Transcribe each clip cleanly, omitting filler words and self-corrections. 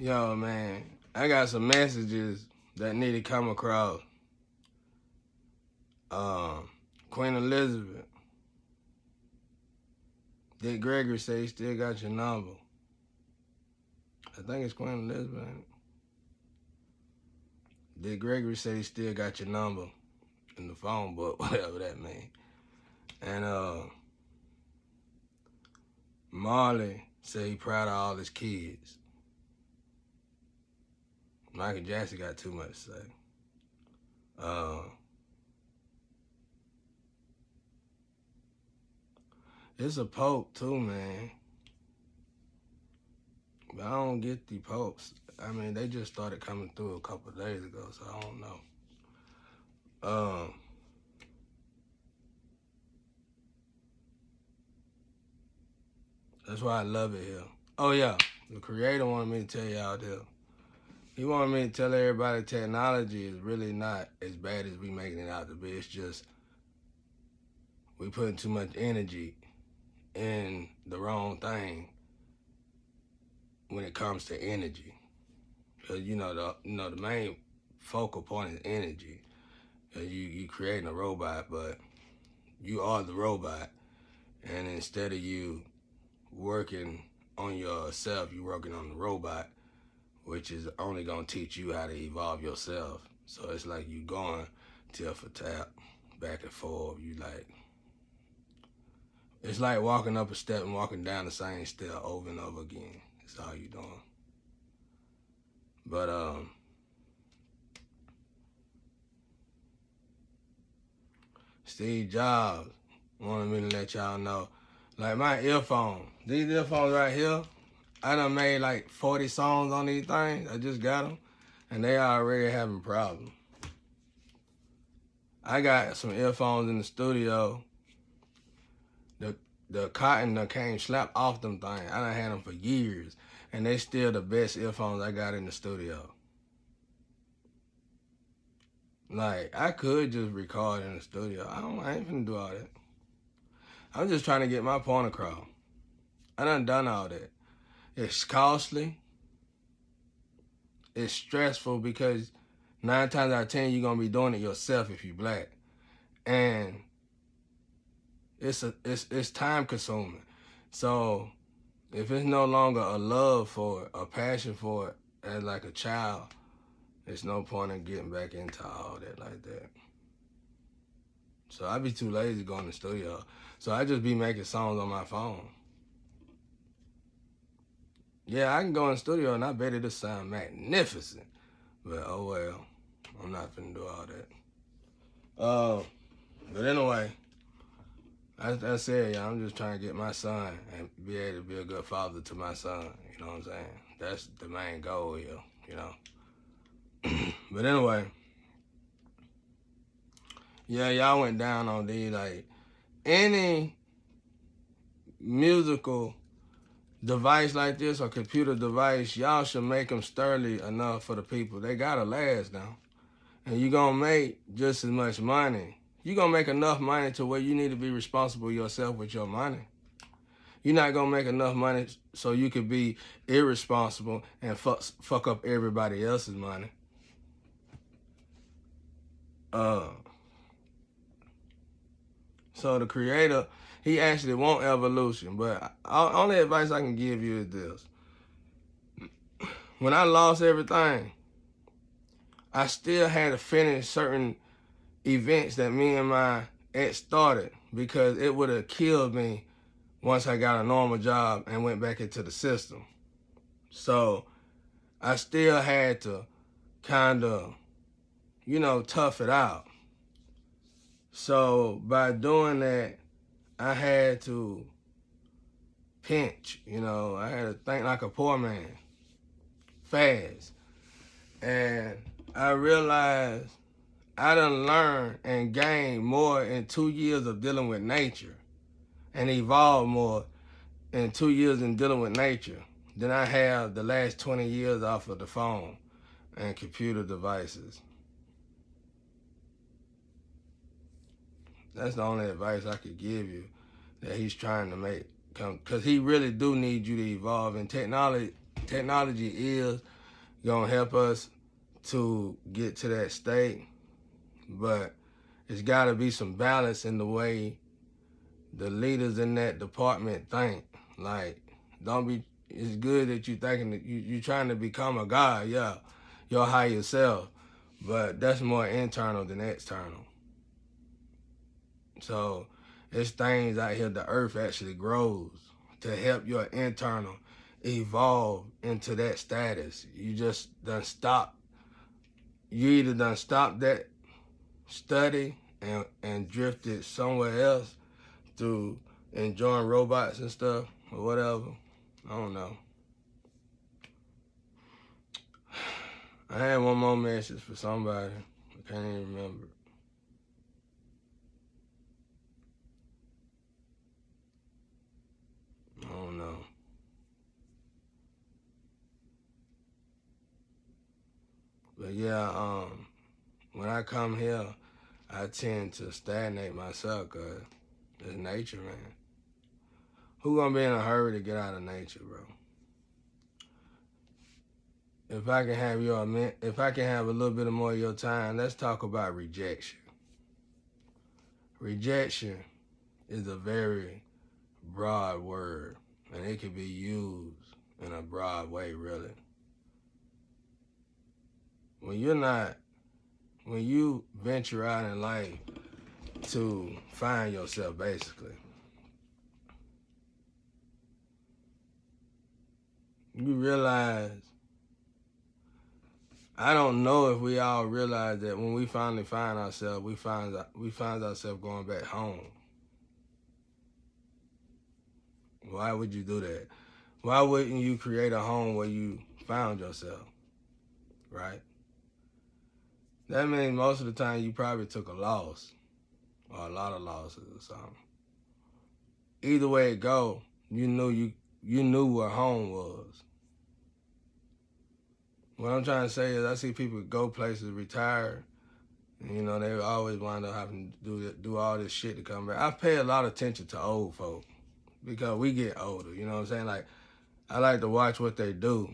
Yo, man, I got some messages that need to come across. Queen Elizabeth, Dick Gregory say he still got your number. I think it's Queen Elizabeth. Dick Gregory said he still got your number in the phone book, whatever that means. And Marley said he proud of all his kids. Michael Jackson got too much to say. It's a pope too, man. But I don't get the popes. I mean, they just started coming through a couple of days ago, so I don't know. That's why I love it here. Oh yeah, the creator wanted me to tell y'all this. He wanted me to tell everybody technology is really not as bad as we making it out to be. It's just we putting too much energy in the wrong thing when it comes to energy. Because the main focal point is energy. You creating a robot, but you are the robot. And instead of you working on yourself, you working on the robot, which is only gonna teach you how to evolve yourself. So it's like you going tip for tap, back and forth. It's like walking up a step and walking down the same step over and over again. That's all you doing. But Steve Jobs wanted me to let y'all know, like my earphones, these earphones right here, I done made like 40 songs on these things. I just got them, and they already having problems. I got some earphones in the studio. The cotton that came slapped off them things. I done had them for years, and they still the best earphones I got in the studio. Like, I could just record in the studio. I ain't finna do all that. I'm just trying to get my point across. I done all that. It's costly. It's stressful because 9 times out of 10 you're gonna be doing it yourself if you black, and it's time consuming. So if it's no longer a love for it, a passion for it as like a child, there's no point in getting back into all that like that. So I be too lazy to go in the studio. So I just be making songs on my phone. Yeah, I can go in the studio and I bet it'll sound magnificent. But oh well, I'm not finna do all that. But anyway, I said, yeah, I'm just trying to get my son and be able to be a good father to my son. You know what I'm saying? That's the main goal here, you know. But anyway, yeah, y'all went down on these. Like, any musical device like this or computer device, y'all should make them sturdy enough for the people. They gotta last now. And you're gonna make just as much money. You're gonna make enough money to where you need to be responsible yourself with your money. You're not gonna make enough money so you could be irresponsible and fuck up everybody else's money. So the creator, he actually want evolution, but only advice I can give you is this. When I lost everything, I still had to finish certain events that me and my ex started because it would have killed me once I got a normal job and went back into the system. So I still had to kind of, tough it out. So by doing that, I had to pinch, I had to think like a poor man, fast. And I realized I done learned and gained more in 2 years of dealing with nature and evolved more in 2 years in dealing with nature than I have the last 20 years off of the phone and computer devices. That's the only advice I could give you that he's trying to make come, because he really do need you to evolve, and technology technology is gonna help us to get to that state, but it's gotta be some balance in the way the leaders in that department think. Like, don't be, it's good that you thinking that you trying to become a god, yeah, your higher self, but that's more internal than external. So it's things out here the earth actually grows to help your internal evolve into that status. You just done stop. You either done stop that study and drifted somewhere else through enjoying robots and stuff or whatever. I don't know. I had one more message for somebody. I can't even remember. I don't know. But yeah, when I come here, I tend to stagnate myself because it's nature, man. Who gonna be in a hurry to get out of nature, bro? If I can have a little bit more of your time, let's talk about rejection. Rejection is a very broad word, and it can be used in a broad way, really. When you venture out in life to find yourself, basically, you realize, I don't know if we all realize that when we finally find ourselves, we find ourselves going back home. Why would you do that? Why wouldn't you create a home where you found yourself, right? That means most of the time you probably took a loss or a lot of losses or something. Either way it go, you knew where home was. What I'm trying to say is I see people go places, retire, and you know, they always wind up having to do all this shit to come back. I pay a lot of attention to old folk because we get older, you know what I'm saying? Like, I like to watch what they do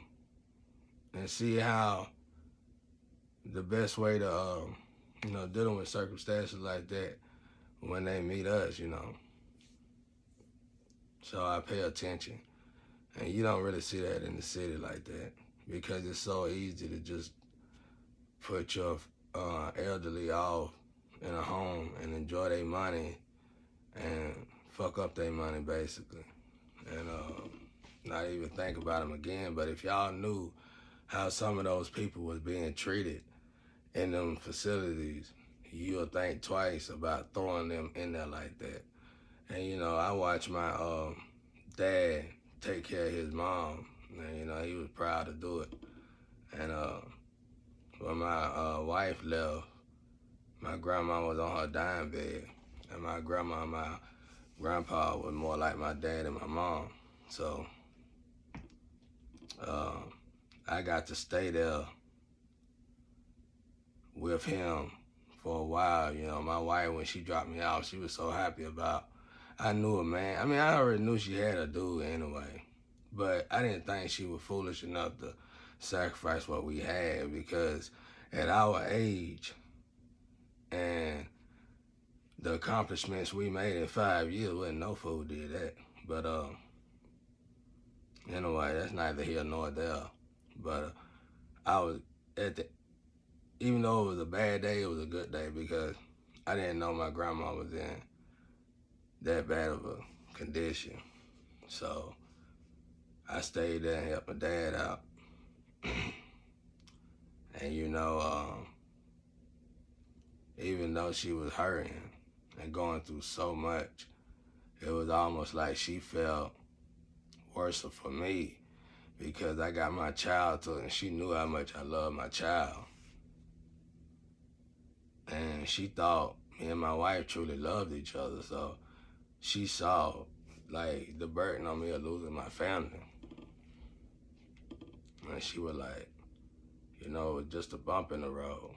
and see how the best way to, dealing with circumstances like that when they meet us, you know. So I pay attention. And you don't really see that in the city like that because it's so easy to just put your elderly off in a home and enjoy their money and fuck up their money, basically. And not even think about them again. But if y'all knew how some of those people was being treated in them facilities, you'll think twice about throwing them in there like that. And, you know, I watched my dad take care of his mom, and, you know, he was proud to do it. And when my wife left, my grandma was on her dying bed. And my grandma and my grandpa was more like my dad and my mom. So I got to stay there with him for a while. You know, my wife, when she dropped me off, she was so happy about, I knew a man. I mean, I already knew she had a dude anyway, but I didn't think she was foolish enough to sacrifice what we had because at our age and the accomplishments we made in 5 years, wasn't no fool did that. But anyway, that's neither here nor there. But I was even though it was a bad day, it was a good day because I didn't know my grandma was in that bad of a condition. So I stayed there and helped my dad out. And you know, even though she was hurting and going through so much, it was almost like she felt worse for me because I got my child to her and she knew how much I loved my child. And she thought me and my wife truly loved each other, so she saw like the burden on me of losing my family. And she was like, you know, just a bump in the road.